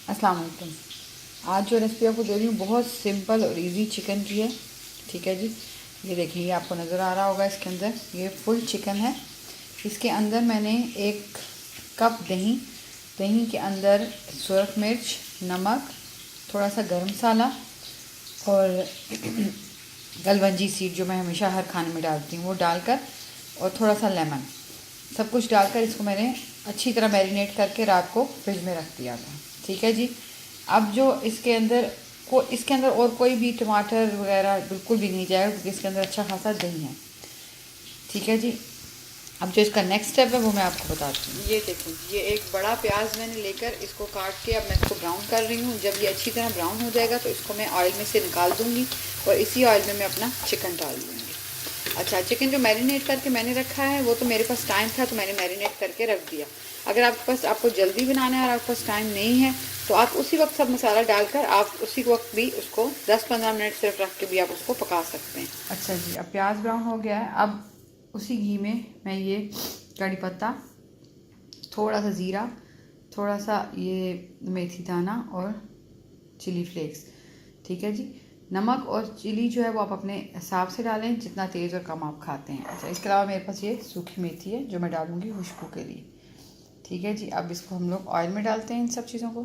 अस्सलाम वालेकुम। आज जो रेसिपी आपको दे रही हूँ बहुत सिंपल और इजी चिकन की है। ठीक है जी, ये देखिए, ये आपको नज़र आ रहा होगा। इसके अंदर ये फुल चिकन है। इसके अंदर मैंने 1 कप दही, दही के अंदर सुरख मिर्च, नमक, थोड़ा सा गरम मसाला और गलवंजी सीड जो मैं हमेशा हर खाने में डालती हूँ वो डालकर, और थोड़ा सा लेमन, सब कुछ डालकर इसको मैंने अच्छी तरह मैरिनेट करके रात को फ्रिज में रख दिया था। ठीक है जी। अब जो इसके अंदर और कोई भी टमाटर वगैरह बिल्कुल भी नहीं जाएगा, क्योंकि इसके अंदर अच्छा खासा दही है। ठीक है जी। अब जो इसका नेक्स्ट स्टेप है वो मैं आपको बताती हूँ। ये देखो, ये एक बड़ा प्याज मैंने लेकर इसको काट के अब मैं इसको ब्राउन कर रही हूँ। जब ये अच्छी तरह ब्राउन हो जाएगा तो इसको मैं ऑयल में से निकाल दूँगी और इसी ऑयल में मैं अपना चिकन डाल दूँगी। अच्छा, चिकन जो मैरिनेट करके मैंने रखा है वो तो मेरे पास टाइम था तो मैंने मैरिनेट करके रख दिया। अगर आपको जल्दी बनाना है और आपके पास टाइम नहीं है तो आप उसी वक्त सब मसाला डालकर आप उसी वक्त भी उसको 10-15 मिनट सिर्फ रख के भी आप उसको पका सकते हैं। अच्छा जी, अब प्याज ब्राउन हो गया है। अब उसी घी में मैं ये कड़ी पत्ता, थोड़ा सा ज़ीरा, थोड़ा सा ये मेथी दाना और चिली फ्लेक्स, ठीक है जी, नमक और चिली जो है वो आप अपने हिसाब से डालें, जितना तेज़ और कम आप खाते हैं। अच्छा, इसके अलावा मेरे पास ये सूखी मेथी है जो मैं डालूँगी खुशबू के लिए। ठीक है जी। अब इसको हम लोग ऑयल में डालते हैं इन सब चीज़ों को।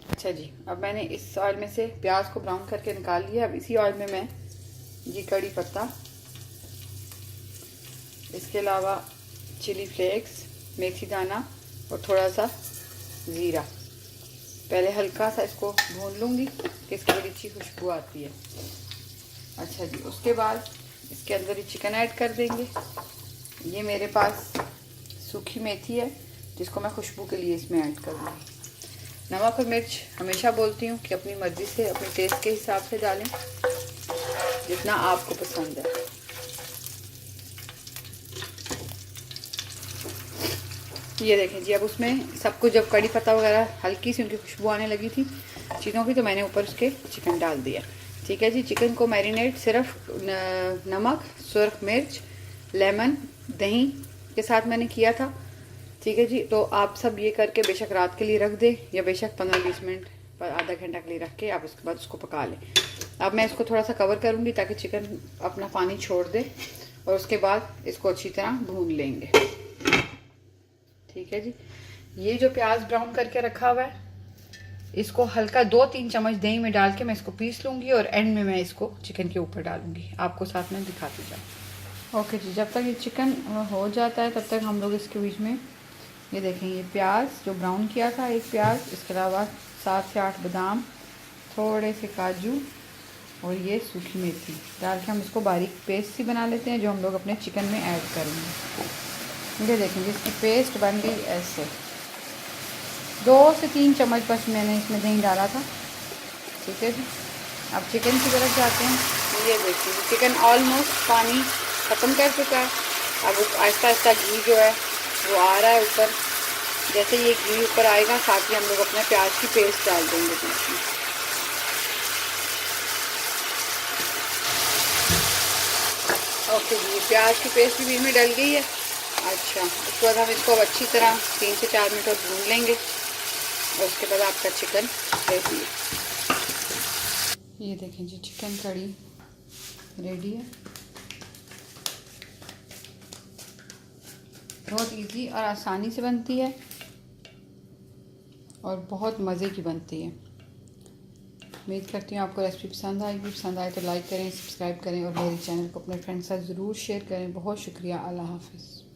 अच्छा जी, अब मैंने इस ऑयल में से प्याज को ब्राउन करके निकाल लिया। अब इसी ऑयल में मैं ये कड़ी पत्ता, इसके अलावा चिली फ्लेक्स, मेथी दाना और थोड़ा सा ज़ीरा, पहले हल्का सा इसको भून लूँगी कि इसकी बड़ी अच्छी खुशबू आती है। अच्छा जी, उसके बाद इसके अंदर ही चिकन ऐड कर देंगे। ये मेरे पास सूखी मेथी है जिसको मैं खुशबू के लिए इसमें ऐड करूँगी। नमक और मिर्च हमेशा बोलती हूँ कि अपनी मर्ज़ी से, अपने टेस्ट के हिसाब से डालें, जितना आपको पसंद है। ये देखें जी, अब उसमें सब कुछ, जब कड़ी पत्ता वगैरह हल्की सी उनकी खुशबू आने लगी थी चीज़ों की, तो मैंने ऊपर उसके चिकन डाल दिया। ठीक है जी। चिकन को मैरिनेट सिर्फ नमक, सुरख मिर्च, लेमन, दही के साथ मैंने किया था। ठीक है जी। तो आप सब ये करके बेशक रात के लिए रख दें या बेशक 15-20 मिनट पर, आधा घंटा के लिए रख के आप उसके बाद उसको पका लें। अब मैं इसको थोड़ा सा कवर करूँगी ताकि चिकन अपना पानी छोड़ दे और उसके बाद इसको अच्छी तरह भून लेंगे। ठीक है जी। ये जो प्याज ब्राउन करके रखा हुआ है इसको हल्का 2-3 चम्मच दही में डाल के मैं इसको पीस लूँगी और एंड में मैं इसको चिकन के ऊपर डालूँगी। आपको साथ में दिखाती जाऊँ। ओके जी, जब तक ये चिकन हो जाता है तब तक हम लोग इसके बीच में ये देखें, ये प्याज जो ब्राउन किया था, एक प्याज, इसके अलावा 7 से 8 बादाम, थोड़े से काजू और ये सूखी मेथी डाल के हम इसको बारीक पेस्ट सी बना लेते हैं जो हम लोग अपने चिकन में ऐड करेंगे। ये देखेंगे इसकी पेस्ट बन गई ऐसे। 2 से 3 चम्मच बस मैंने इसमें दही डाला था। ठीक है जी। अब चिकन की तरफ जाते हैं। ये देखिए, चिकन ऑलमोस्ट पानी ख़त्म कर चुका है। अब आहिस्ता आहिस्ता घी जो है वो आ रहा है ऊपर। जैसे ये घी ऊपर आएगा साथ ही हम लोग अपने प्याज की पेस्ट डाल देंगे बीच में। ओके जी, प्याज की पेस्ट भी बीच में डल गई है। अच्छा, उसके बाद हम इसको अब अच्छी तरह 3 से 4 मिनट और भून लेंगे और उसके बाद आपका चिकन रेडी है। ये देखें जी, चिकन कड़ी रेडी है। बहुत इजी और आसानी से बनती है और बहुत मज़े की बनती है। उम्मीद करती हूँ आपको रेसिपी पसंद आएगी। पसंद आए तो लाइक करें, सब्सक्राइब करें और मेरे चैनल को अपने फ्रेंड्स के साथ ज़रूर शेयर करें। बहुत शुक्रिया। अल्लाह हाफ़िज़।